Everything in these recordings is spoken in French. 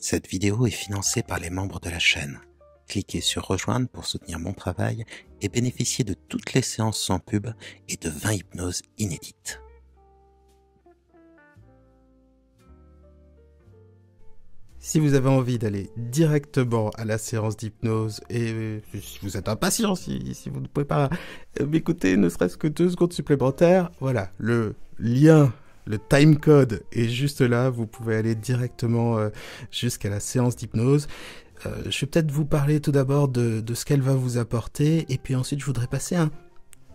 Cette vidéo est financée par les membres de la chaîne. Cliquez sur rejoindre pour soutenir mon travail et bénéficier de toutes les séances sans pub et de 20 hypnoses inédites. Si vous avez envie d'aller directement à la séance d'hypnose et si vous êtes impatient, si vous ne pouvez pas m'écouter ne serait-ce que 2 secondes supplémentaires, voilà, le lien, le timecode est juste là, vous pouvez aller directement jusqu'à la séance d'hypnose. Je vais peut-être vous parler tout d'abord de ce qu'elle va vous apporter et puis ensuite je voudrais passer un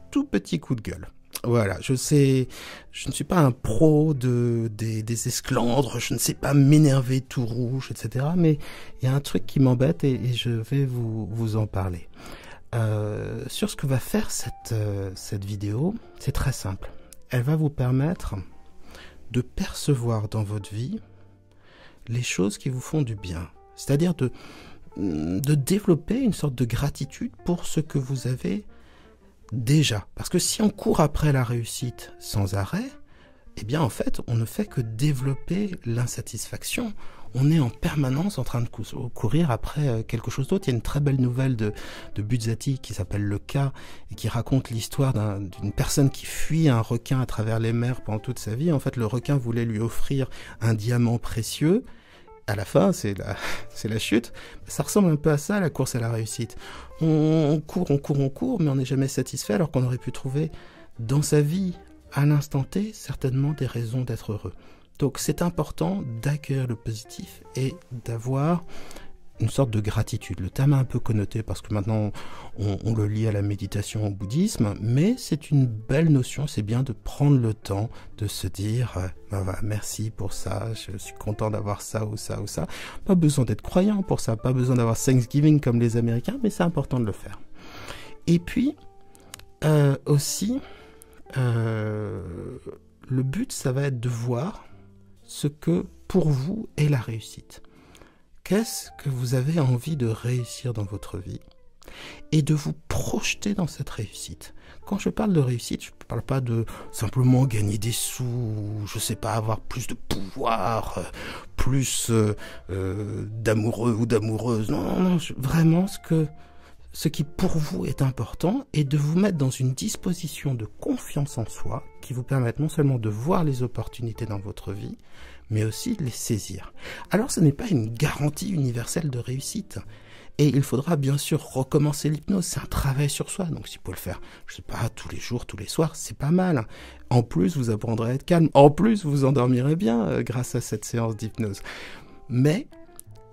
tout petit coup de gueule. Voilà, je sais, je ne suis pas un pro des esclandres, je ne sais pas m'énerver tout rouge, etc. Mais il y a un truc qui m'embête et je vais vous en parler. Sur ce que va faire cette vidéo, c'est très simple. Elle va vous permettre de percevoir dans votre vie les choses qui vous font du bien. C'est-à-dire de développer une sorte de gratitude pour ce que vous avez déjà. Parce que si on court après la réussite sans arrêt, eh bien en fait, on ne fait que développer l'insatisfaction. On est en permanence en train de courir après quelque chose d'autre. Il y a une très belle nouvelle de Buzzati qui s'appelle Le Cas et qui raconte l'histoire d'une personne qui fuit un requin à travers les mers pendant toute sa vie. En fait, le requin voulait lui offrir un diamant précieux. À la fin, c'est la chute. Ça ressemble un peu à ça, la course à la réussite. On court, mais on n'est jamais satisfait alors qu'on aurait pu trouver dans sa vie, à l'instant T, certainement des raisons d'être heureux. Donc c'est important d'accueillir le positif et d'avoir une sorte de gratitude. Le terme est un peu connoté parce que maintenant on le lie à la méditation au bouddhisme, mais c'est une belle notion, c'est bien de prendre le temps de se dire merci pour ça, je suis content d'avoir ça ou ça ou ça. Pas besoin d'être croyant pour ça, pas besoin d'avoir Thanksgiving comme les Américains, mais c'est important de le faire. Et puis aussi, le but ça va être de voir ce que pour vous est la réussite. Qu'est-ce que vous avez envie de réussir dans votre vie et de vous projeter dans cette réussite. Quand je parle de réussite, je ne parle pas de simplement gagner des sous, je ne sais pas, avoir plus de pouvoir, plus d'amoureux ou d'amoureuses. Non, vraiment ce qui pour vous est important est de vous mettre dans une disposition de confiance en soi qui vous permette non seulement de voir les opportunités dans votre vie, mais aussi de les saisir. Alors ce n'est pas une garantie universelle de réussite. Et il faudra bien sûr recommencer l'hypnose, c'est un travail sur soi. Donc si vous pouvez le faire, je sais pas, tous les jours, tous les soirs, c'est pas mal. En plus, vous apprendrez à être calme. En plus, vous endormirez bien grâce à cette séance d'hypnose. Mais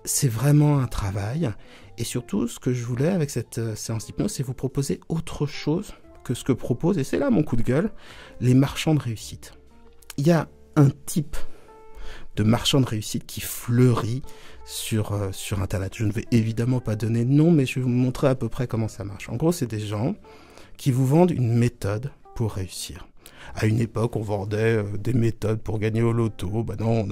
c'est vraiment un travail. Et surtout, ce que je voulais avec cette séance d'hypnose, c'est vous proposer autre chose que ce que proposent, et c'est là mon coup de gueule, les marchands de réussite. Il y a un type de marchands de réussite qui fleurit sur Internet. Je ne vais évidemment pas donner de nom, mais je vais vous montrer à peu près comment ça marche. En gros, c'est des gens qui vous vendent une méthode pour réussir. À une époque, on vendait des méthodes pour gagner au loto. Ben non,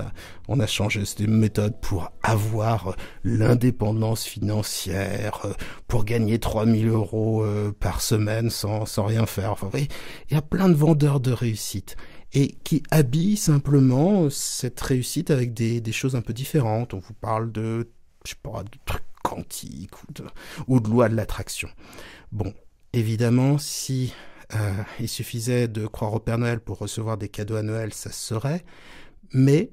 on a changé ces méthodes pour avoir l'indépendance financière, pour gagner 3000 € par semaine sans rien faire. Enfin, vous voyez, il y a plein de vendeurs de réussite et qui habillent simplement cette réussite avec des choses un peu différentes. On vous parle de, je sais pas, de trucs quantiques ou de loi de l'attraction. Bon, évidemment, si il suffisait de croire au Père Noël pour recevoir des cadeaux à Noël, ça se saurait. Mais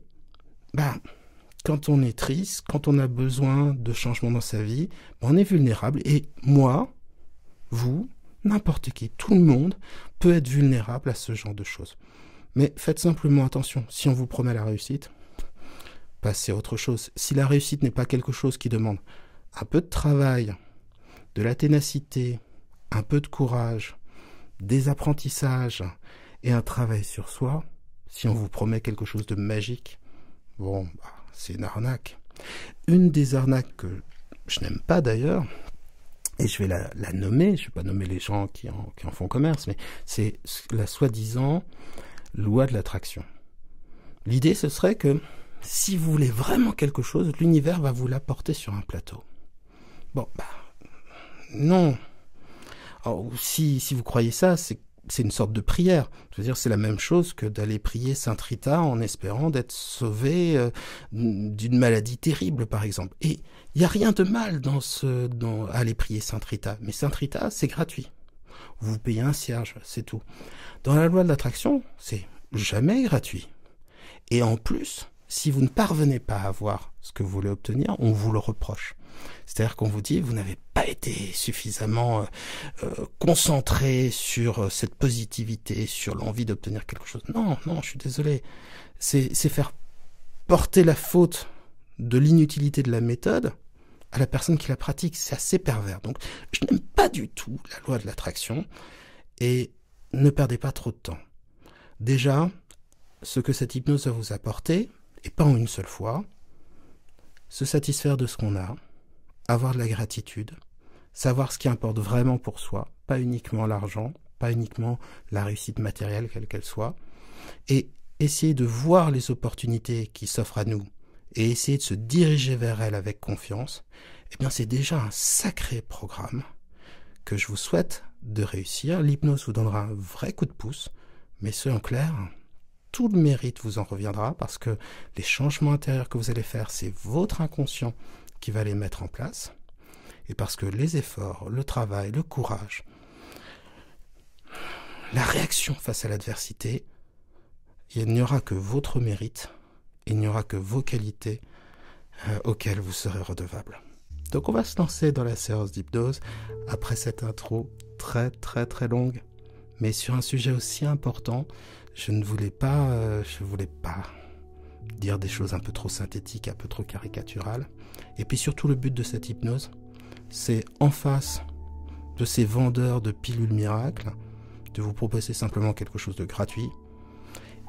quand on est triste, quand on a besoin de changement dans sa vie, on est vulnérable. Et moi, vous, n'importe qui, tout le monde peut être vulnérable à ce genre de choses. Mais faites simplement attention, si on vous promet la réussite, passez à autre chose. Si la réussite n'est pas quelque chose qui demande un peu de travail, de la ténacité, un peu de courage, des apprentissages et un travail sur soi, si on vous promet quelque chose de magique, bon, c'est une arnaque. Une des arnaques que je n'aime pas d'ailleurs, et je vais la nommer, je ne vais pas nommer les gens qui en font commerce, mais c'est la soi-disant loi de l'attraction. L'idée, ce serait que si vous voulez vraiment quelque chose, l'univers va vous l'apporter sur un plateau. Bon, non. Alors, si vous croyez ça, c'est c'est une sorte de prière. Je veux dire, c'est la même chose que d'aller prier Sainte Rita en espérant d'être sauvé d'une maladie terrible, par exemple. Et il n'y a rien de mal dans aller prier Sainte Rita. Mais Sainte Rita, c'est gratuit. Vous payez un cierge, c'est tout. Dans la loi de l'attraction, c'est jamais gratuit. Et en plus, si vous ne parvenez pas à avoir ce que vous voulez obtenir, on vous le reproche. C'est-à-dire qu'on vous dit, vous n'avez pas été suffisamment concentré sur cette positivité, sur l'envie d'obtenir quelque chose. Non, je suis désolé. C'est faire porter la faute de l'inutilité de la méthode à la personne qui la pratique. C'est assez pervers. Donc, je n'aime pas du tout la loi de l'attraction et ne perdez pas trop de temps. Déjà, ce que cette hypnose va vous apporter, et pas en une seule fois, se satisfaire de ce qu'on a, avoir de la gratitude, savoir ce qui importe vraiment pour soi, pas uniquement l'argent, pas uniquement la réussite matérielle, quelle qu'elle soit, et essayer de voir les opportunités qui s'offrent à nous, et essayer de se diriger vers elles avec confiance, eh bien c'est déjà un sacré programme que je vous souhaite de réussir. L'hypnose vous donnera un vrai coup de pouce, mais soyons clairs, tout le mérite vous en reviendra parce que les changements intérieurs que vous allez faire, c'est votre inconscient qui va les mettre en place. Et parce que les efforts, le travail, le courage, la réaction face à l'adversité, il n'y aura que votre mérite, il n'y aura que vos qualités auxquelles vous serez redevable. Donc on va se lancer dans la séance d'hypnose après cette intro très longue, mais sur un sujet aussi important. Je voulais pas dire des choses un peu trop synthétiques, un peu trop caricaturales. Et puis surtout le but de cette hypnose, c'est en face de ces vendeurs de pilules miracles, de vous proposer simplement quelque chose de gratuit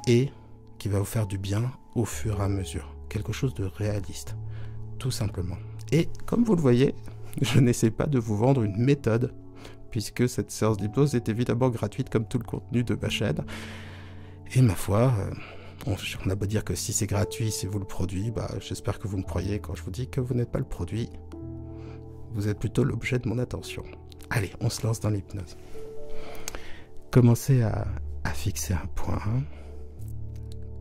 et qui va vous faire du bien au fur et à mesure. Quelque chose de réaliste, tout simplement. Et comme vous le voyez, je n'essaie pas de vous vendre une méthode, puisque cette séance d'hypnose est évidemment gratuite comme tout le contenu de ma chaîne. Et ma foi, on a beau dire que si c'est gratuit, c'est vous le produit, j'espère que vous me croyez quand je vous dis que vous n'êtes pas le produit. Vous êtes plutôt l'objet de mon attention. Allez, on se lance dans l'hypnose. Commencez à fixer un point.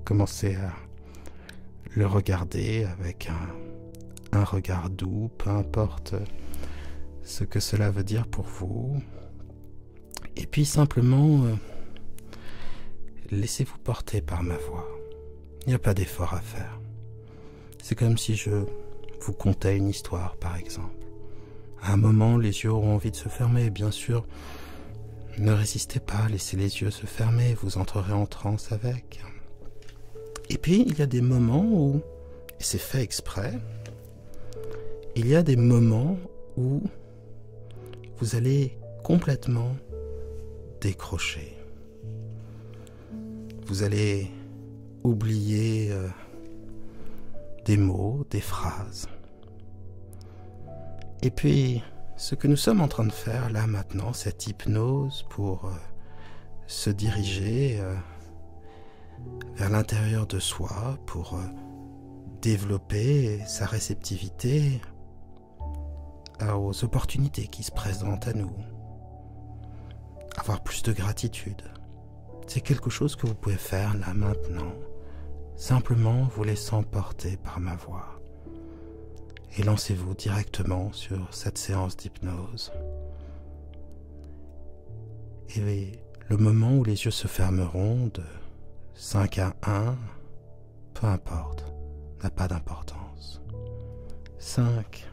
Commencez à le regarder avec un regard doux, peu importe ce que cela veut dire pour vous. Et puis simplement, laissez-vous porter par ma voix. Il n'y a pas d'effort à faire. C'est comme si je vous contais une histoire, par exemple. À un moment, les yeux auront envie de se fermer, bien sûr. Ne résistez pas, laissez les yeux se fermer, vous entrerez en transe avec. Et puis, il y a des moments où, et c'est fait exprès, il y a des moments où vous allez complètement décrocher. Vous allez oublier des mots, des phrases. Et puis, ce que nous sommes en train de faire là maintenant, cette hypnose pour se diriger vers l'intérieur de soi, pour développer sa réceptivité aux opportunités qui se présentent à nous, avoir plus de gratitude. C'est quelque chose que vous pouvez faire là maintenant, simplement vous laissant porter par ma voix. Et lancez-vous directement sur cette séance d'hypnose. Et le moment où les yeux se fermeront de 5 à 1, peu importe, n'a pas d'importance. 5.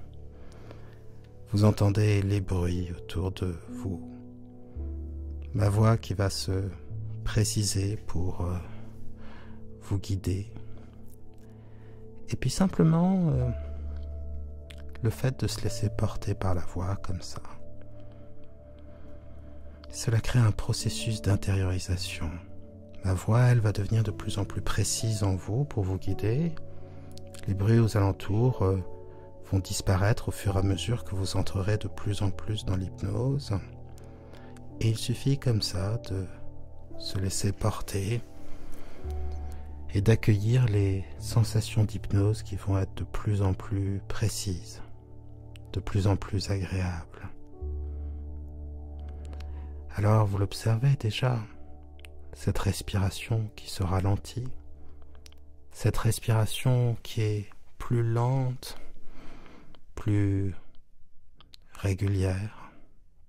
Vous entendez les bruits autour de vous. Ma voix qui va se préciser pour vous guider. Et puis simplement, le fait de se laisser porter par la voix comme ça, cela crée un processus d'intériorisation. Ma voix, elle va devenir de plus en plus précise en vous pour vous guider. Les bruits aux alentours vont disparaître au fur et à mesure que vous entrerez de plus en plus dans l'hypnose. Et il suffit comme ça de se laisser porter et d'accueillir les sensations d'hypnose qui vont être de plus en plus précises, de plus en plus agréables. Alors vous l'observez déjà, cette respiration qui se ralentit, cette respiration qui est plus lente, plus régulière,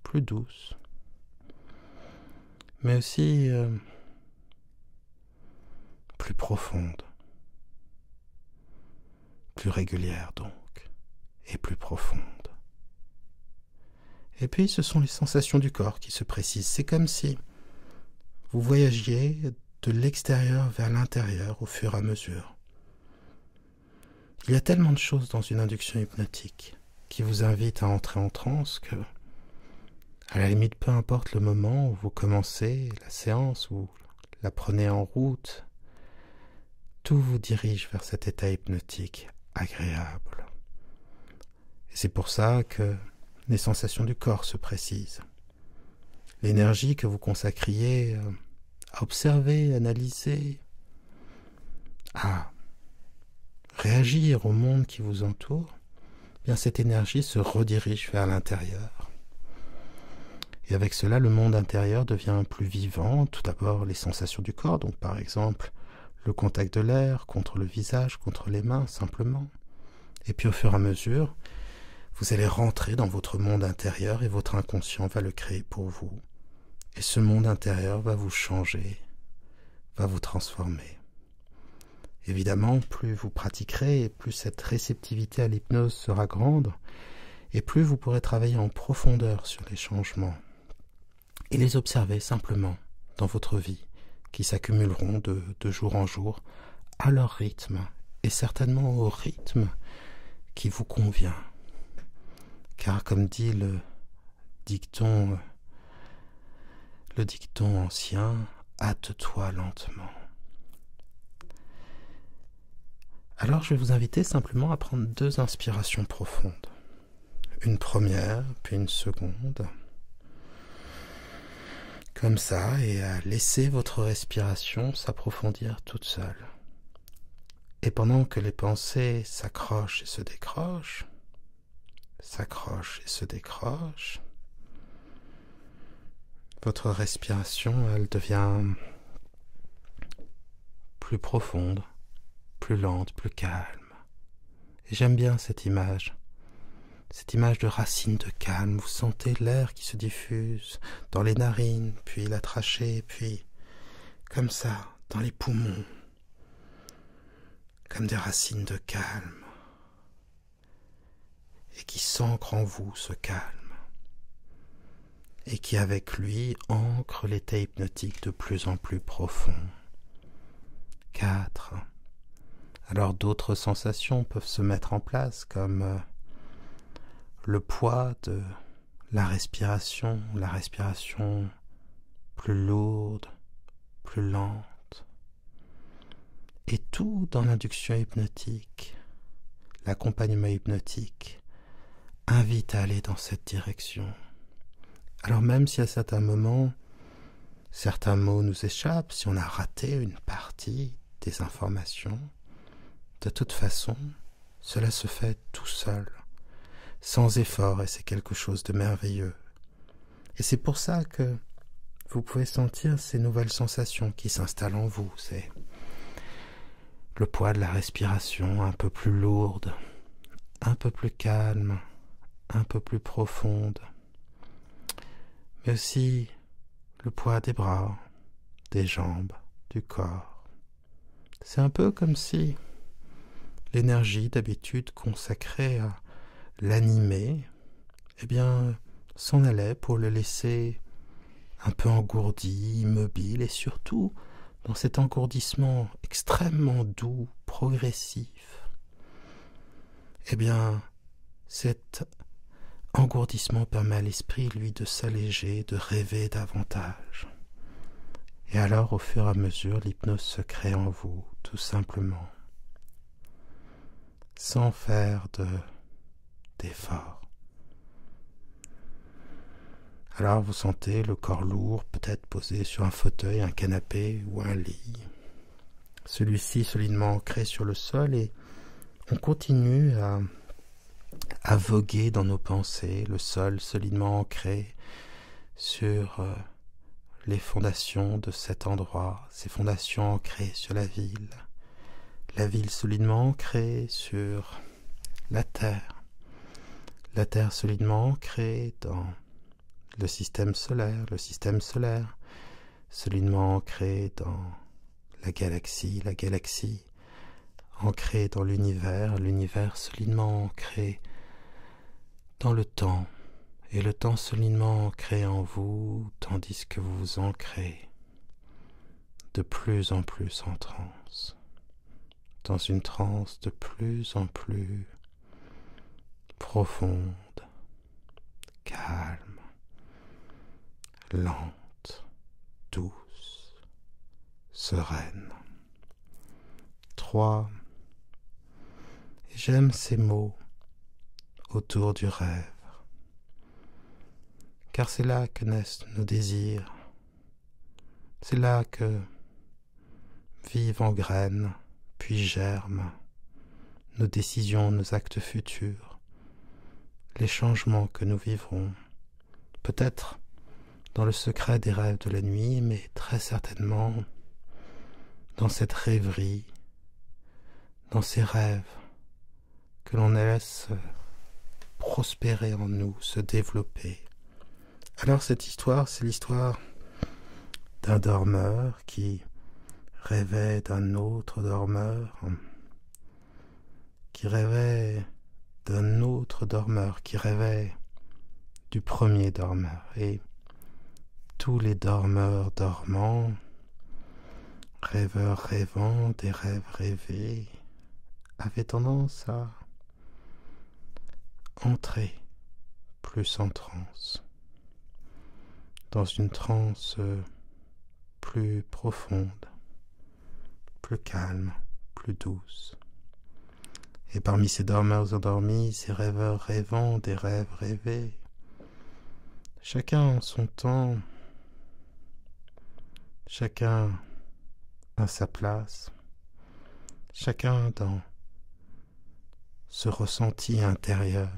plus douce, mais aussi plus profonde, plus régulière donc, et plus profonde. Et puis ce sont les sensations du corps qui se précisent. C'est comme si vous voyagiez de l'extérieur vers l'intérieur au fur et à mesure. Il y a tellement de choses dans une induction hypnotique qui vous invitent à entrer en transe que, à la limite, peu importe le moment où vous commencez la séance ou la prenez en route, tout vous dirige vers cet état hypnotique agréable. Et c'est pour ça que les sensations du corps se précisent. L'énergie que vous consacriez à observer, analyser, à réagir au monde qui vous entoure, bien cette énergie se redirige vers l'intérieur. Et avec cela, le monde intérieur devient plus vivant. Tout d'abord, les sensations du corps, donc par exemple, le contact de l'air contre le visage, contre les mains, simplement. Et puis au fur et à mesure, vous allez rentrer dans votre monde intérieur et votre inconscient va le créer pour vous. Et ce monde intérieur va vous changer, va vous transformer. Évidemment, plus vous pratiquerez, et plus cette réceptivité à l'hypnose sera grande, et plus vous pourrez travailler en profondeur sur les changements et les observer simplement dans votre vie, qui s'accumuleront de jour en jour à leur rythme, et certainement au rythme qui vous convient. Car comme dit le dicton ancien, hâte-toi lentement. Alors je vais vous inviter simplement à prendre 2 inspirations profondes. Une première, puis une seconde. Comme ça, et à laisser votre respiration s'approfondir toute seule. Et pendant que les pensées s'accrochent et se décrochent, votre respiration, elle devient plus profonde, plus lente, plus calme. Et j'aime bien cette image de racines de calme. Vous sentez l'air qui se diffuse dans les narines, puis la trachée, puis comme ça, dans les poumons, comme des racines de calme, et qui s'ancre en vous ce calme, et qui avec lui ancre l'état hypnotique de plus en plus profond. 4. Alors d'autres sensations peuvent se mettre en place, comme le poids de la respiration plus lourde, plus lente. Et tout dans l'induction hypnotique, l'accompagnement hypnotique, invite à aller dans cette direction. Alors même si à certains moments, certains mots nous échappent, si on a raté une partie des informations, de toute façon, cela se fait tout seul, sans effort, et c'est quelque chose de merveilleux. Et c'est pour ça que vous pouvez sentir ces nouvelles sensations qui s'installent en vous. C'est le poids de la respiration un peu plus lourde, un peu plus calme, un peu plus profonde, mais aussi le poids des bras, des jambes, du corps. C'est un peu comme si l'énergie d'habitude consacrée à l'animer, eh bien, s'en allait pour le laisser un peu engourdi, immobile, et surtout dans cet engourdissement extrêmement doux, progressif. Eh bien, cet engourdissement permet à l'esprit, lui, de s'alléger, de rêver davantage. Et alors, au fur et à mesure, l'hypnose se crée en vous, tout simplement, sans faire d'effort. Alors vous sentez le corps lourd, peut-être posé sur un fauteuil, un canapé ou un lit. Celui-ci solidement ancré sur le sol, et on continue à voguer dans nos pensées, le sol solidement ancré sur les fondations de cet endroit, ces fondations ancrées sur la ville solidement ancrée sur la terre solidement ancrée dans le système solaire solidement ancrée dans la galaxie ancrée dans l'univers solidement ancré dans le temps, et le temps solidement ancré en vous, tandis que vous vous ancrez de plus en plus en transe, dans une transe de plus en plus profonde, calme, lente, douce, sereine. 3. J'aime ces mots autour du rêve, car c'est là que naissent nos désirs, c'est là que vivent en graines, puis germent nos décisions, nos actes futurs, les changements que nous vivrons, peut-être dans le secret des rêves de la nuit, mais très certainement dans cette rêverie, dans ces rêves que l'on laisse prospérer en nous, se développer. Alors cette histoire, c'est l'histoire d'un dormeur qui rêvait d'un autre dormeur, qui rêvait d'un autre dormeur, qui rêvait du premier dormeur. Et tous les dormeurs dormants, rêveurs rêvant des rêves rêvés, avaient tendance à entrer plus en transe, dans une transe plus profonde, plus calme, plus douce. Et parmi ces dormeurs endormis, ces rêveurs rêvant des rêves rêvés, chacun en son temps, chacun à sa place, chacun dans ce ressenti intérieur,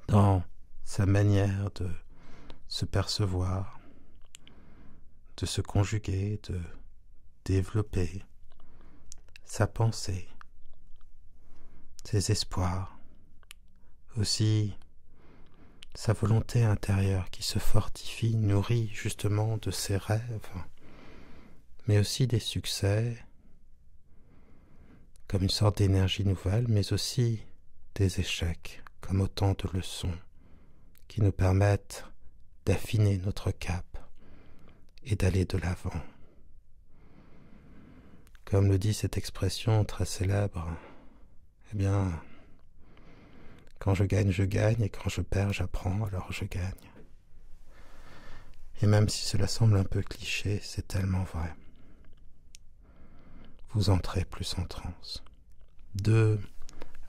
dans sa manière de se percevoir, de se conjuguer, de développer sa pensée, ses espoirs, aussi sa volonté intérieure qui se fortifie, nourrie justement de ses rêves, mais aussi des succès, comme une sorte d'énergie nouvelle, mais aussi des échecs, comme autant de leçons qui nous permettent d'affiner notre cap et d'aller de l'avant. Comme le dit cette expression très célèbre, eh bien, quand je gagne, et quand je perds, j'apprends, alors je gagne. Et même si cela semble un peu cliché, c'est tellement vrai. Vous entrez plus en transe. 2.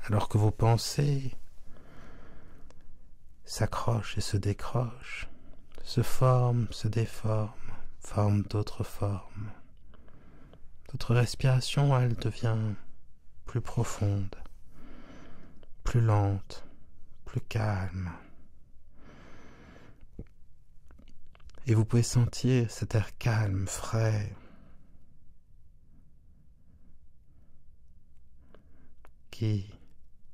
Alors que vos pensées s'accrochent et se décrochent, se forment, se déforment, forment d'autres formes. Votre respiration, elle devient plus profonde, plus lente, plus calme. Et vous pouvez sentir cet air calme, frais, qui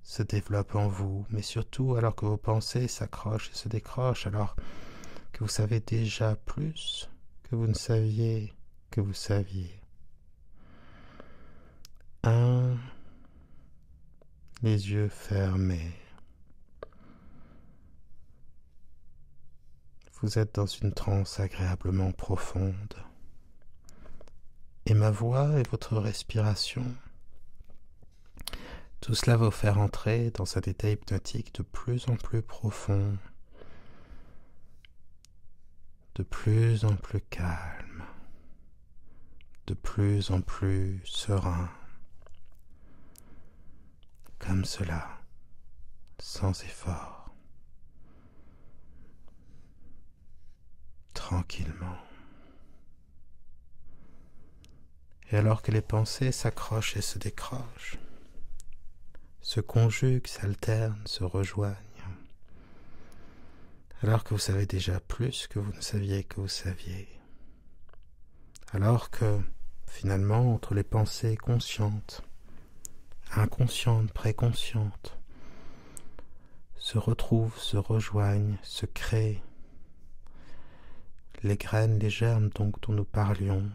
se développe en vous, mais surtout alors que vos pensées s'accrochent et se décrochent, alors que vous savez déjà plus que vous ne saviez que vous saviez. 1. Les yeux fermés. Vous êtes dans une transe agréablement profonde. Et ma voix et votre respiration, tout cela va vous faire entrer dans un état hypnotique de plus en plus profond, de plus en plus calme, de plus en plus serein, comme cela, sans effort, tranquillement. Et alors que les pensées s'accrochent et se décrochent, se conjuguent, s'alternent, se rejoignent, Alors que vous savez déjà plus que vous ne saviez que vous saviez. Alors que, finalement, entre les pensées conscientes, inconscientes, préconscientes, se retrouvent, se rejoignent, se créent les graines, les germes donc dont nous parlions.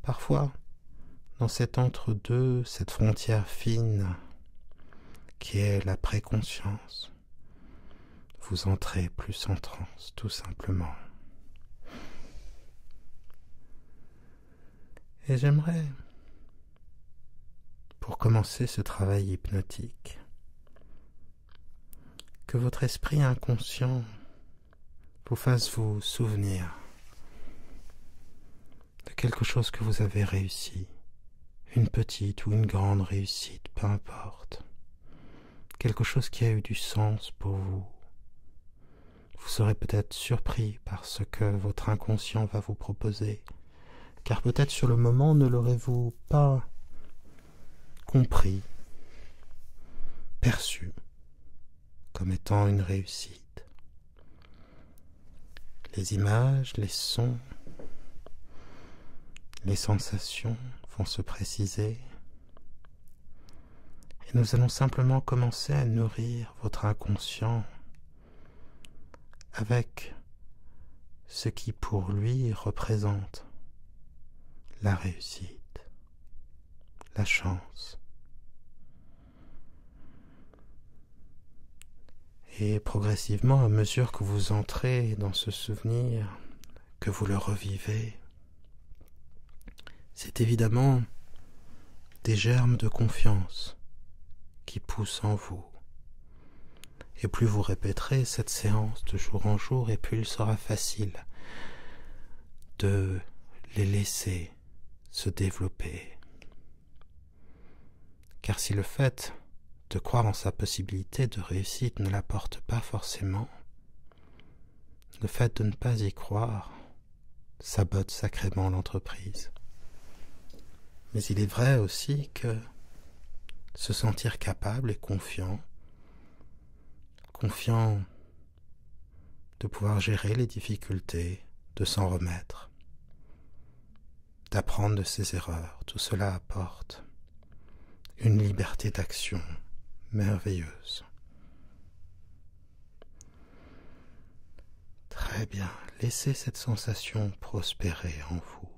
Parfois, dans cet entre-deux, cette frontière fine qui est la préconscience, vous entrez plus en transe, tout simplement. Et j'aimerais, pour commencer ce travail hypnotique, que votre esprit inconscient vous fasse vous souvenir de quelque chose que vous avez réussi, une petite ou une grande réussite, peu importe, quelque chose qui a eu du sens pour vous. Vous serez peut-être surpris par ce que votre inconscient va vous proposer, car peut-être sur le moment ne l'aurez-vous pas compris, perçu comme étant une réussite. Les images, les sons, les sensations vont se préciser et nous allons simplement commencer à nourrir votre inconscient avec ce qui pour lui représente la réussite, la chance. Et progressivement, à mesure que vous entrez dans ce souvenir, que vous le revivez, c'est évidemment des germes de confiance qui poussent en vous. Et plus vous répéterez cette séance de jour en jour, et plus il sera facile de les laisser se développer. Car si le fait de croire en sa possibilité de réussite ne l'apporte pas forcément, le fait de ne pas y croire sabote sacrément l'entreprise. Mais il est vrai aussi que se sentir capable et confiant de pouvoir gérer les difficultés, de s'en remettre, d'apprendre de ses erreurs, tout cela apporte une liberté d'action merveilleuse. Très bien, laissez cette sensation prospérer en vous.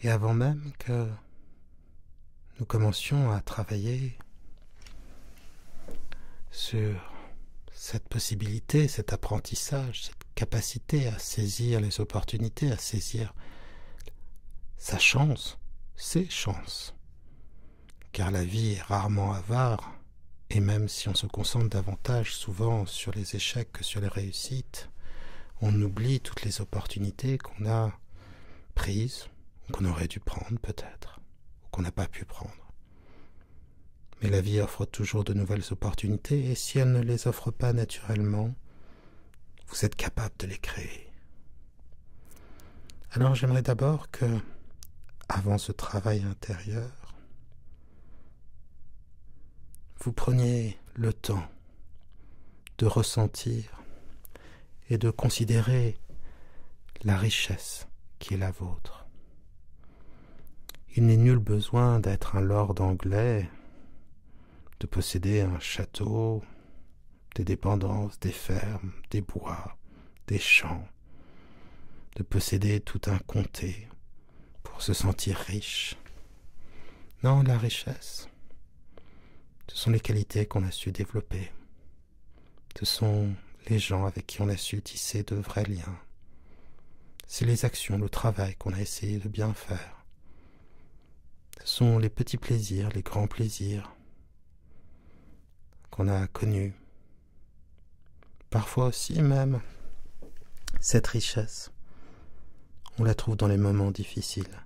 Et avant même que nous commencions à travailler sur cette possibilité, cet apprentissage, cette capacité à saisir les opportunités, à saisir sa chance, ses chances. Car la vie est rarement avare, et même si on se concentre davantage souvent sur les échecs que sur les réussites, on oublie toutes les opportunités qu'on a prises, ou qu'on aurait dû prendre peut-être, ou qu'on n'a pas pu prendre. Mais la vie offre toujours de nouvelles opportunités, et si elle ne les offre pas naturellement, vous êtes capable de les créer. Alors j'aimerais d'abord que, avant ce travail intérieur, vous preniez le temps de ressentir et de considérer la richesse qui est la vôtre. Il n'est nul besoin d'être un lord anglais, de posséder un château, des dépendances, des fermes, des bois, des champs, de posséder tout un comté pour se sentir riche. Non, la richesse, ce sont les qualités qu'on a su développer. Ce sont les gens avec qui on a su tisser de vrais liens. C'est les actions, le travail qu'on a essayé de bien faire. Ce sont les petits plaisirs, les grands plaisirs qu'on a connus. Parfois aussi même, cette richesse, on la trouve dans les moments difficiles.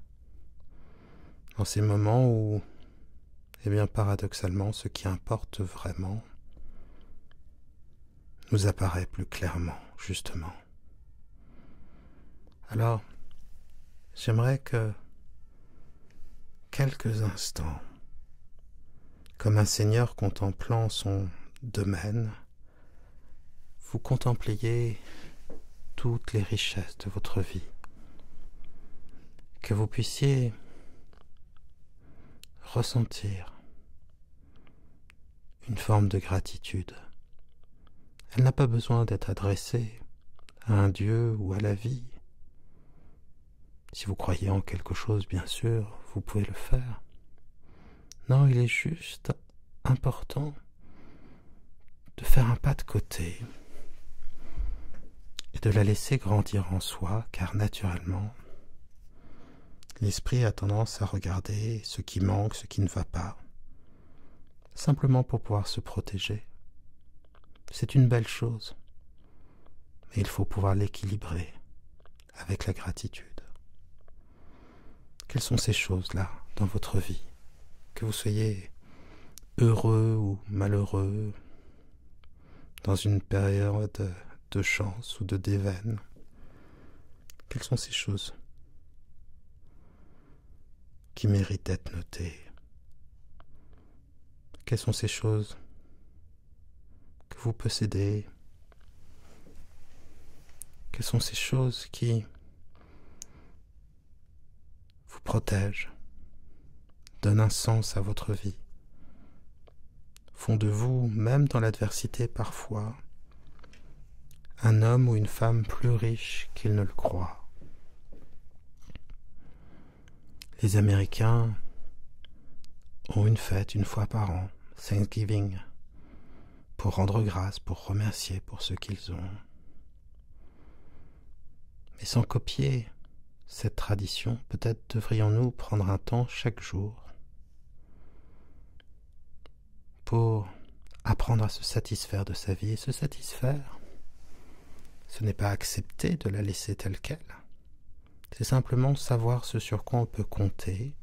Dans ces moments où, eh bien paradoxalement, ce qui importe vraiment nous apparaît plus clairement, justement. Alors, j'aimerais que quelques instants, Comme un seigneur contemplant son domaine, vous contempliez toutes les richesses de votre vie, que vous puissiez ressentir une forme de gratitude. Elle n'a pas besoin d'être adressée à un Dieu ou à la vie. Si vous croyez en quelque chose, bien sûr, vous pouvez le faire. Non, il est juste important de faire un pas de côté et de la laisser grandir en soi, car naturellement, l'esprit a tendance à regarder ce qui manque, ce qui ne va pas, simplement pour pouvoir se protéger. C'est une belle chose, mais il faut pouvoir l'équilibrer avec la gratitude. Quelles sont ces choses-là dans votre vie? Que vous soyez heureux ou malheureux, dans une période de chance ou de déveine, quelles sont ces choses qui méritent d'être notées? Quelles sont ces choses que vous possédez? Quelles sont ces choses qui vous protègent, donnent un sens à votre vie, font de vous, même dans l'adversité parfois, un homme ou une femme plus riche qu'il ne le croit? Les Américains ont une fête une fois par an, Thanksgiving, pour rendre grâce, pour remercier pour ce qu'ils ont. Mais sans copier cette tradition, peut-être devrions-nous prendre un temps chaque jour pour apprendre à se satisfaire de sa vie. Et se satisfaire, ce n'est pas accepter de la laisser telle qu'elle. C'est simplement savoir ce sur quoi on peut compter,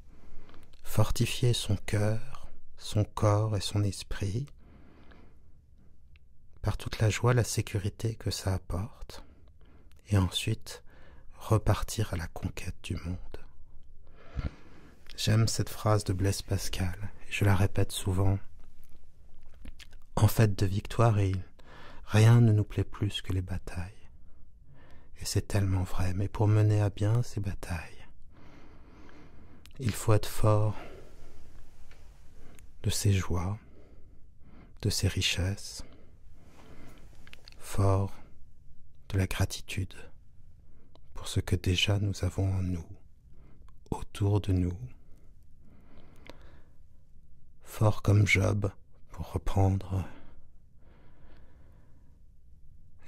fortifier son cœur, son corps et son esprit par toute la joie, la sécurité que ça apporte, et ensuite repartir à la conquête du monde. J'aime cette phrase de Blaise Pascal, et je la répète souvent. En fait de victoire, rien ne nous plaît plus que les batailles. Et c'est tellement vrai, mais pour mener à bien ces batailles, il faut être fort de ses joies, de ses richesses, fort de la gratitude pour ce que déjà nous avons en nous, autour de nous, fort comme Job, pour reprendre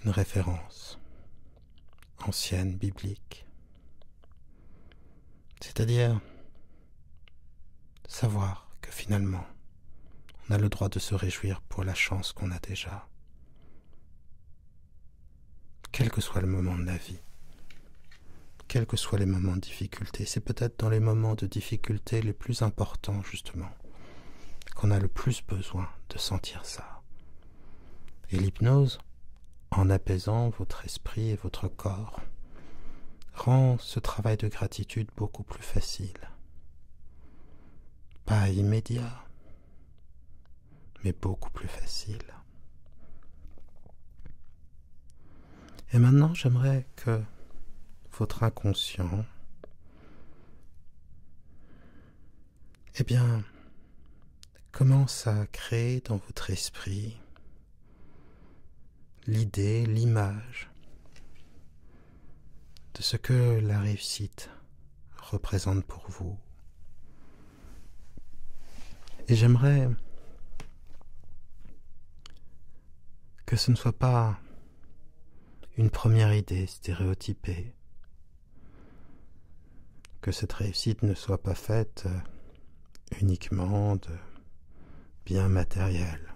une référence ancienne, biblique, c'est-à-dire savoir que finalement, on a le droit de se réjouir pour la chance qu'on a déjà, quel que soit le moment de la vie, quels que soient les moments de difficulté. C'est peut-être dans les moments de difficulté les plus importants, justement, qu'on a le plus besoin de sentir ça. Et l'hypnose, en apaisant votre esprit et votre corps, rend ce travail de gratitude beaucoup plus facile. Pas immédiat, mais beaucoup plus facile. Et maintenant, j'aimerais que votre inconscient, commence à créer dans votre esprit l'idée, l'image de ce que la réussite représente pour vous. Et j'aimerais que ce ne soit pas une première idée stéréotypée, que cette réussite ne soit pas faite uniquement de biens matériels,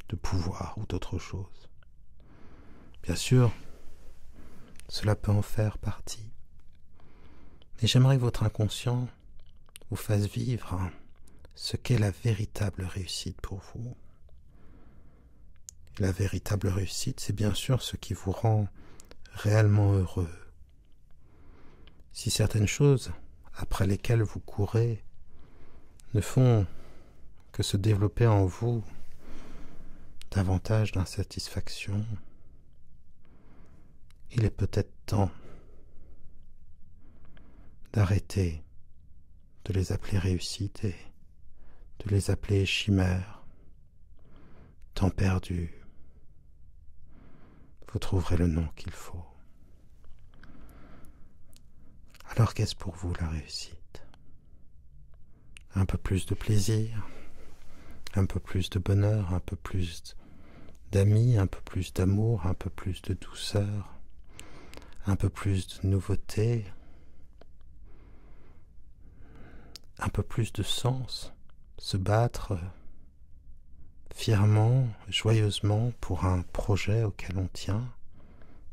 de pouvoir ou d'autre chose. Bien sûr, cela peut en faire partie. Mais j'aimerais que votre inconscient vous fasse vivre ce qu'est la véritable réussite pour vous. La véritable réussite, c'est bien sûr ce qui vous rend réellement heureux. Si certaines choses après lesquelles vous courez ne font que se développer en vous davantage d'insatisfaction, il est peut-être temps d'arrêter de les appeler réussite et de les appeler chimères, temps perdu. Vous trouverez le nom qu'il faut. Alors qu'est-ce pour vous la réussite? Un peu plus de plaisir, un peu plus de bonheur, un peu plus d'amis, un peu plus d'amour, un peu plus de douceur, un peu plus de nouveauté, un peu plus de sens, se battre fièrement, joyeusement pour un projet auquel on tient,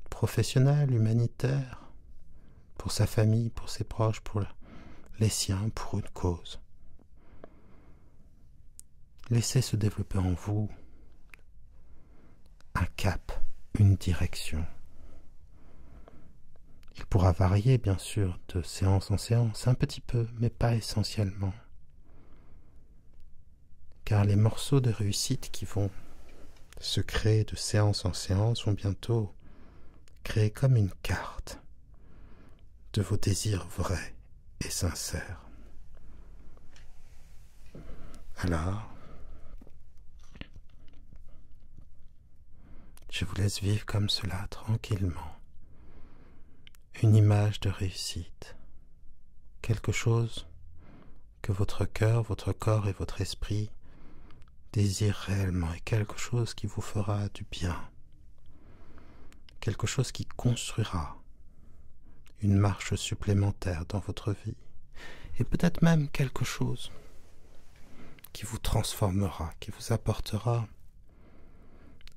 professionnel, humanitaire, pour sa famille, pour ses proches, pour les siens, pour une cause. Laissez se développer en vous un cap, une direction. Il pourra varier, bien sûr, de séance en séance, un petit peu, mais pas essentiellement. Car les morceaux de réussite qui vont se créer de séance en séance vont bientôt créer comme une carte de vos désirs vrais et sincères. Alors, je vous laisse vivre comme cela, tranquillement. Une image de réussite, quelque chose que votre cœur, votre corps et votre esprit désirent réellement, et quelque chose qui vous fera du bien, quelque chose qui construira une marche supplémentaire dans votre vie, et peut-être même quelque chose qui vous transformera, qui vous apportera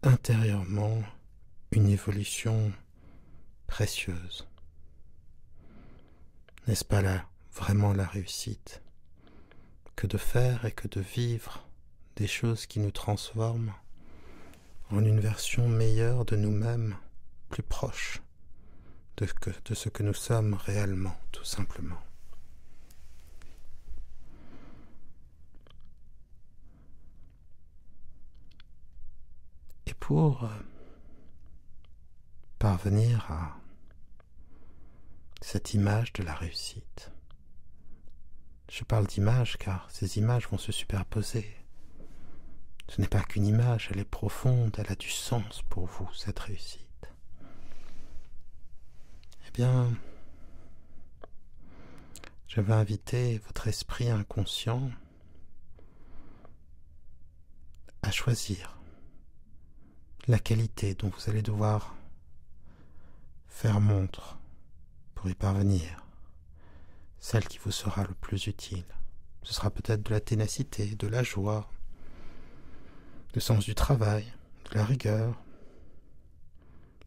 intérieurement une évolution précieuse. N'est-ce pas là vraiment la réussite, que de faire et que de vivre des choses qui nous transforment en une version meilleure de nous-mêmes, plus proche de ce que nous sommes réellement, tout simplement. Et pour parvenir à cette image de la réussite, je parle d'image car ces images vont se superposer. Ce n'est pas qu'une image, elle est profonde, elle a du sens pour vous, cette réussite. Eh bien, je vais inviter votre esprit inconscient à choisir la qualité dont vous allez devoir faire montre pour y parvenir, celle qui vous sera le plus utile. Ce sera peut-être de la ténacité, de la joie, du sens du travail, de la rigueur,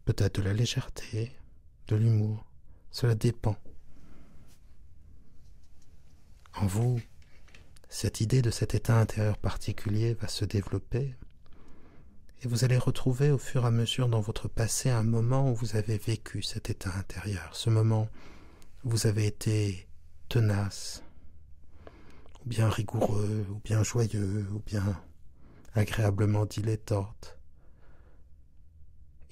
peut-être de la légèreté, de l'humour. Cela dépend. En vous, cette idée de cet état intérieur particulier va se développer et vous allez retrouver au fur et à mesure dans votre passé un moment où vous avez vécu cet état intérieur, ce moment où vous avez été tenace, ou bien rigoureux, ou bien joyeux, ou bien agréablement dilettante.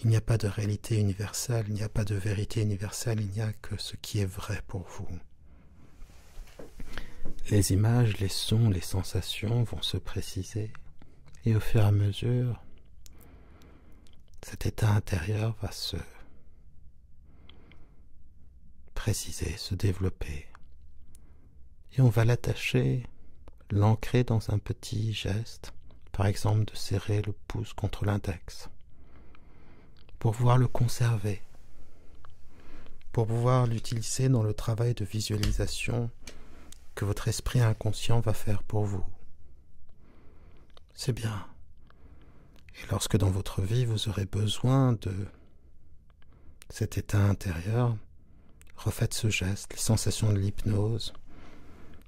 Il n'y a pas de réalité universelle, il n'y a pas de vérité universelle, il n'y a que ce qui est vrai pour vous. Les images, les sons, les sensations vont se préciser, et au fur et à mesure, cet état intérieur va se préciser, se développer. Et on va l'attacher, l'ancrer dans un petit geste, par exemple de serrer le pouce contre l'index, pour pouvoir le conserver, pour pouvoir l'utiliser dans le travail de visualisation que votre esprit inconscient va faire pour vous. C'est bien. Et lorsque dans votre vie vous aurez besoin de cet état intérieur, refaites ce geste, les sensations de l'hypnose,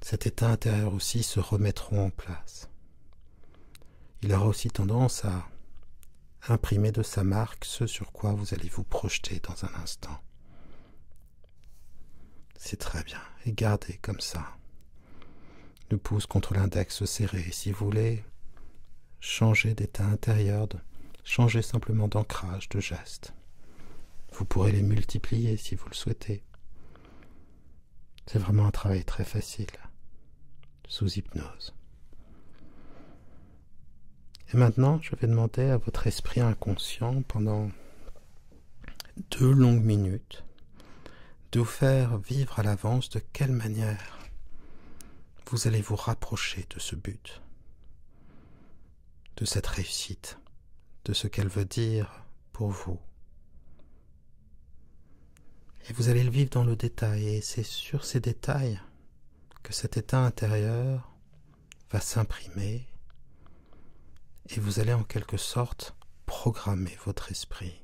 cet état intérieur aussi se remettront en place. Il aura aussi tendance à imprimer de sa marque ce sur quoi vous allez vous projeter dans un instant. C'est très bien, et gardez comme ça. le pouce contre l'index serré. Si vous voulez changer d'état intérieur, changer simplement d'ancrage, de geste, vous pourrez les multiplier si vous le souhaitez. C'est vraiment un travail très facile, sous hypnose. Et maintenant, je vais demander à votre esprit inconscient, pendant 2 longues minutes, de vous faire vivre à l'avance de quelle manière vous allez vous rapprocher de ce but, de cette réussite, de ce qu'elle veut dire pour vous. Et vous allez le vivre dans le détail, et c'est sur ces détails que cet état intérieur va s'imprimer, et vous allez en quelque sorte programmer votre esprit.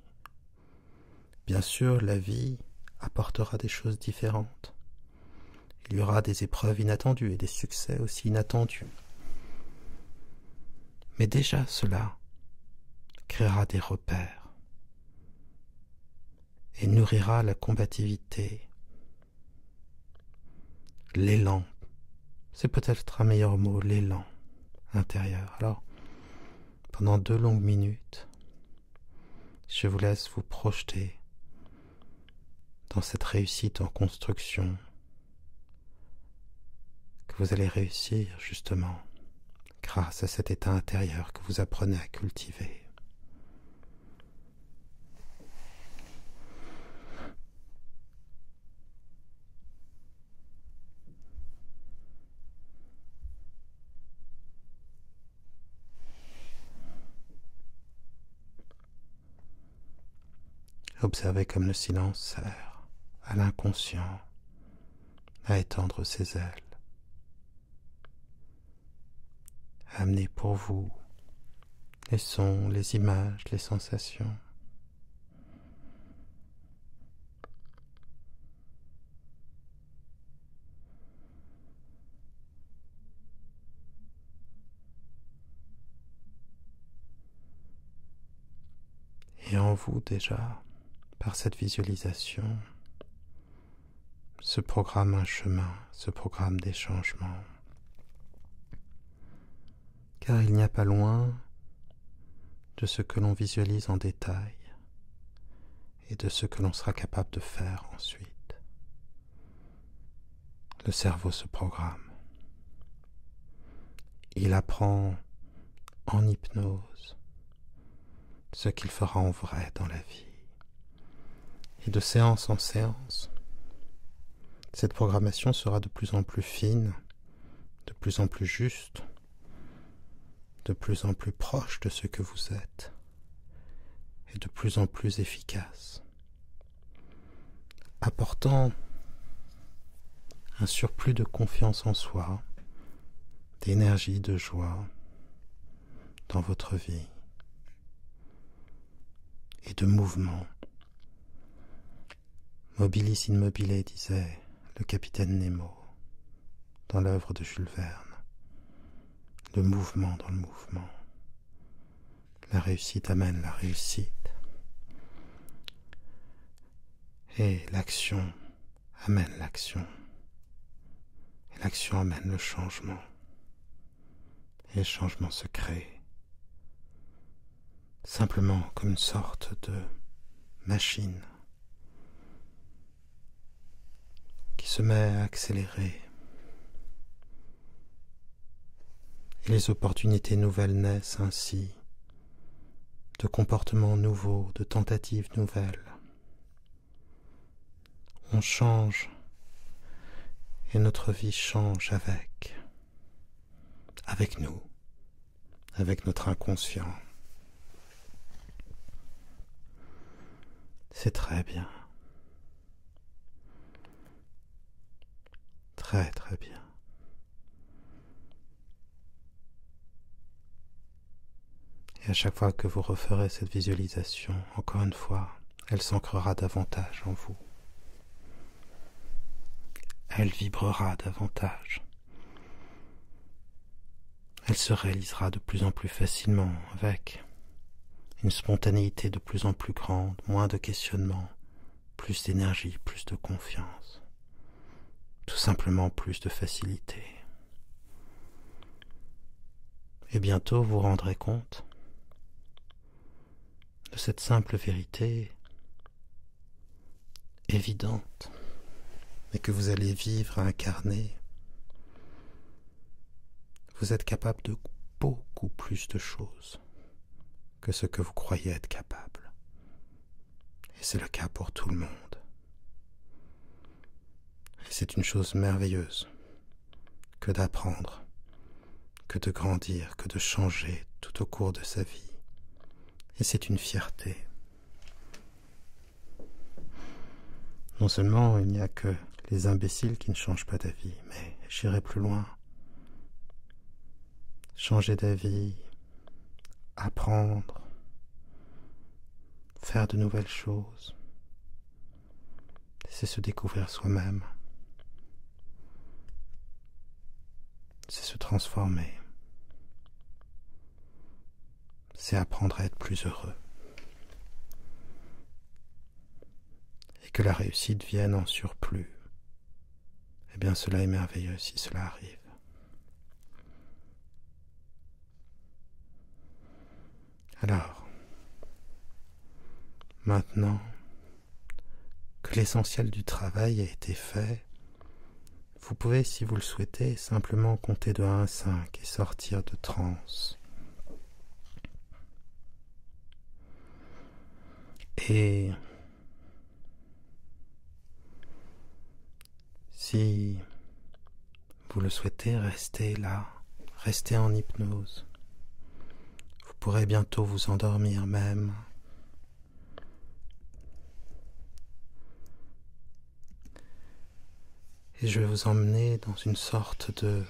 Bien sûr, la vie apportera des choses différentes. Il y aura des épreuves inattendues et des succès aussi inattendus. Mais déjà cela créera des repères et nourrira la combativité, l'élan. C'est peut-être un meilleur mot, l'élan intérieur. Alors, pendant 2 longues minutes, je vous laisse vous projeter dans cette réussite en construction que vous allez réussir justement grâce à cet état intérieur que vous apprenez à cultiver. Observez comme le silence sert à l'inconscient à étendre ses ailes, à amener pour vous les sons, les images, les sensations. Et en vous déjà, par cette visualisation, se programme un chemin, se programme des changements. Car il n'y a pas loin de ce que l'on visualise en détail et de ce que l'on sera capable de faire ensuite. Le cerveau se programme. Il apprend en hypnose ce qu'il fera en vrai dans la vie. Et de séance en séance, cette programmation sera de plus en plus fine, de plus en plus juste, de plus en plus proche de ce que vous êtes, et de plus en plus efficace, apportant un surplus de confiance en soi, d'énergie, de joie dans votre vie, et de mouvement. Mobilis in mobile, disait le capitaine Nemo dans l'œuvre de Jules Verne. Le mouvement dans le mouvement. La réussite amène la réussite. Et l'action amène l'action. Et l'action amène le changement. Et le changement se crée. Simplement comme une sorte de machine qui se met à accélérer. Et les opportunités nouvelles naissent ainsi, de comportements nouveaux, de tentatives nouvelles. On change et notre vie change avec nous, avec notre inconscient. C'est très bien. Très très bien. Et à chaque fois que vous referez cette visualisation, encore une fois, elle s'ancrera davantage en vous. Elle vibrera davantage. Elle se réalisera de plus en plus facilement avec une spontanéité de plus en plus grande, moins de questionnements, plus d'énergie, plus de confiance. Tout simplement plus de facilité. Et bientôt vous rendrez compte de cette simple vérité évidente, mais que vous allez vivre à incarner. Vous êtes capable de beaucoup plus de choses que ce que vous croyez être capable. Et c'est le cas pour tout le monde. Et c'est une chose merveilleuse que d'apprendre, que de grandir, que de changer tout au cours de sa vie. Et c'est une fierté. Non seulement il n'y a que les imbéciles qui ne changent pas d'avis, mais j'irai plus loin. Changer d'avis, apprendre, faire de nouvelles choses, c'est se découvrir soi-même, c'est se transformer, c'est apprendre à être plus heureux. Et que la réussite vienne en surplus, eh bien cela est merveilleux si cela arrive. Alors, maintenant que l'essentiel du travail a été fait, vous pouvez, si vous le souhaitez, simplement compter de 1 à 5 et sortir de transe. Et si vous le souhaitez, restez là, restez en hypnose. Vous pourrez bientôt vous endormir même. Et je vais vous emmener dans une sorte de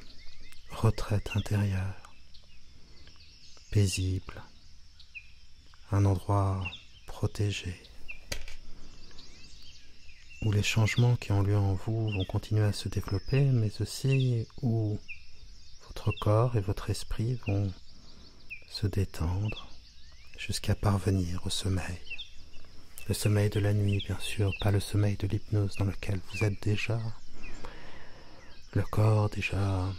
retraite intérieure, paisible, un endroit protégé, où les changements qui ont lieu en vous vont continuer à se développer, mais aussi où votre corps et votre esprit vont se détendre jusqu'à parvenir au sommeil. Le sommeil de la nuit, bien sûr, pas le sommeil de l'hypnose dans lequel vous êtes déjà. Le corps déjà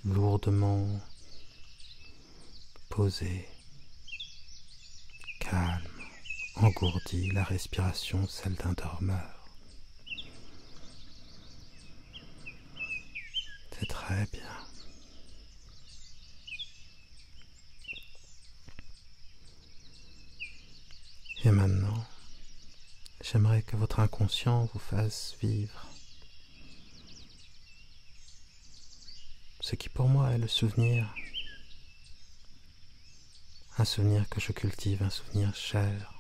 lourdement posé, calme, engourdi, la respiration celle d'un dormeur. C'est très bien. Et maintenant, j'aimerais que votre inconscient vous fasse vivre ce qui pour moi est le souvenir. Un souvenir que je cultive, un souvenir cher.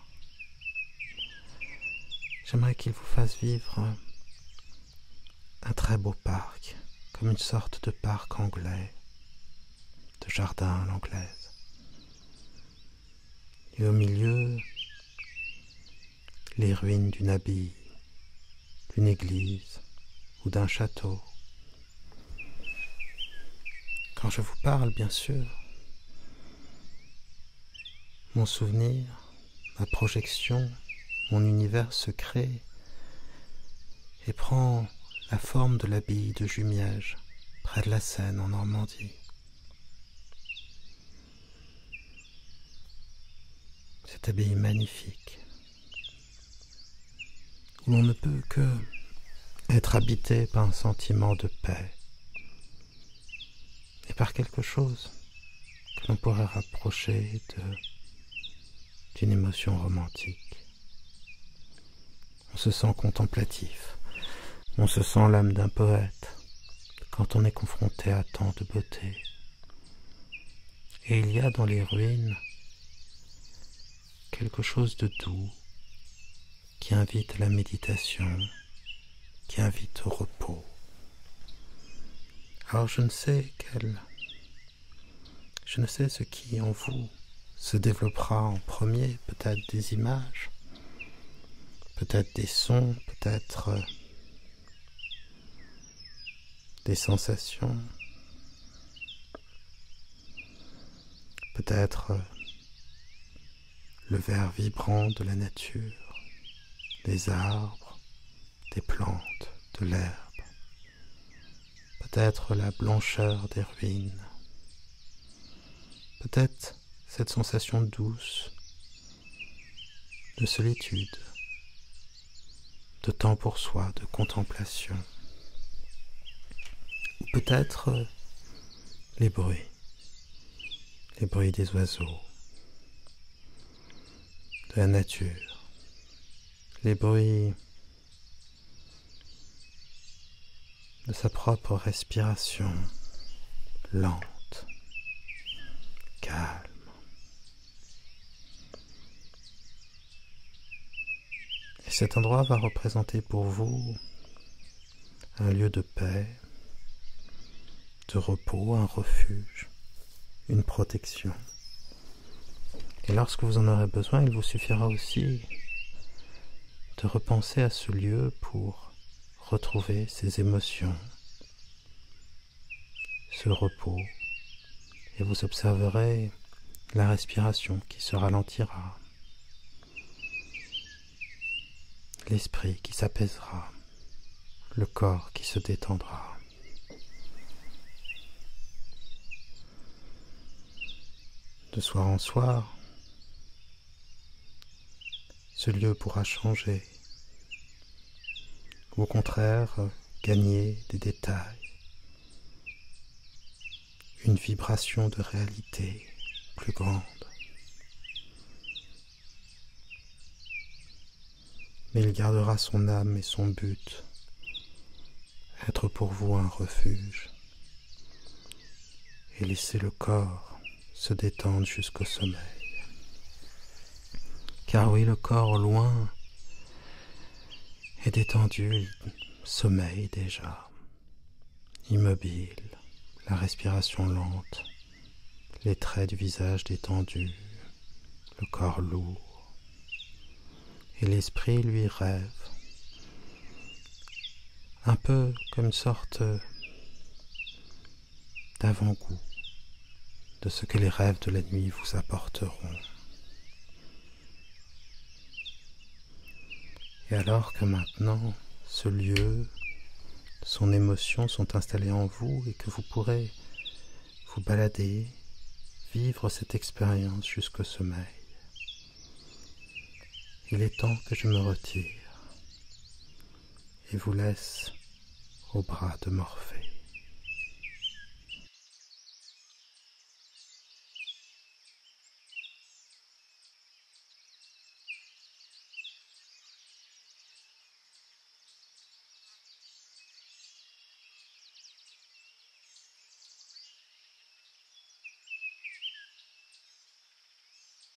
J'aimerais qu'il vous fasse vivre un très beau parc, comme une sorte de parc anglais, de jardin à l'anglaise. Et au milieu, les ruines d'une abbaye, d'une église ou d'un château. Quand je vous parle, bien sûr, mon souvenir, ma projection, mon univers se crée et prend la forme de l'abbaye de Jumièges, près de la Seine en Normandie. Cette abbaye magnifique, où l'on ne peut que être habité par un sentiment de paix et par quelque chose que l'on pourrait rapprocher d'une émotion romantique. On se sent contemplatif, on se sent l'âme d'un poète quand on est confronté à tant de beauté. Et il y a dans les ruines quelque chose de doux qui invite à la méditation, qui invite au repos. Alors je ne sais ce qui en vous se développera en premier, peut-être des images, peut-être des sons, peut-être des sensations, peut-être le vert vibrant de la nature, des arbres, des plantes, de l'herbe, peut-être la blancheur des ruines, Peut-être cette sensation douce de solitude, de temps pour soi, de contemplation. Ou peut-être les bruits des oiseaux, de la nature, les bruits de sa propre respiration lente, calme. Et cet endroit va représenter pour vous un lieu de paix, de repos, un refuge, une protection. Et lorsque vous en aurez besoin, il vous suffira aussi de repenser à ce lieu pour retrouver ces émotions, ce repos, et vous observerez la respiration qui se ralentira, l'esprit qui s'apaisera, le corps qui se détendra. De soir en soir, ce lieu pourra changer, ou au contraire gagner des détails, une vibration de réalité plus grande. Mais il gardera son âme et son but, être pour vous un refuge, et laisser le corps se détendre jusqu'au sommeil. Car oui, le corps au loin est détendu, il sommeille déjà, immobile, la respiration lente, les traits du visage détendus, le corps lourd. Et l'esprit, lui, rêve, un peu comme une sorte d'avant-goût de ce que les rêves de la nuit vous apporteront. Et alors que maintenant, ce lieu, son émotion sont installés en vous et que vous pourrez vous balader, vivre cette expérience jusqu'au sommeil, il est temps que je me retire et vous laisse au bras de Morphée.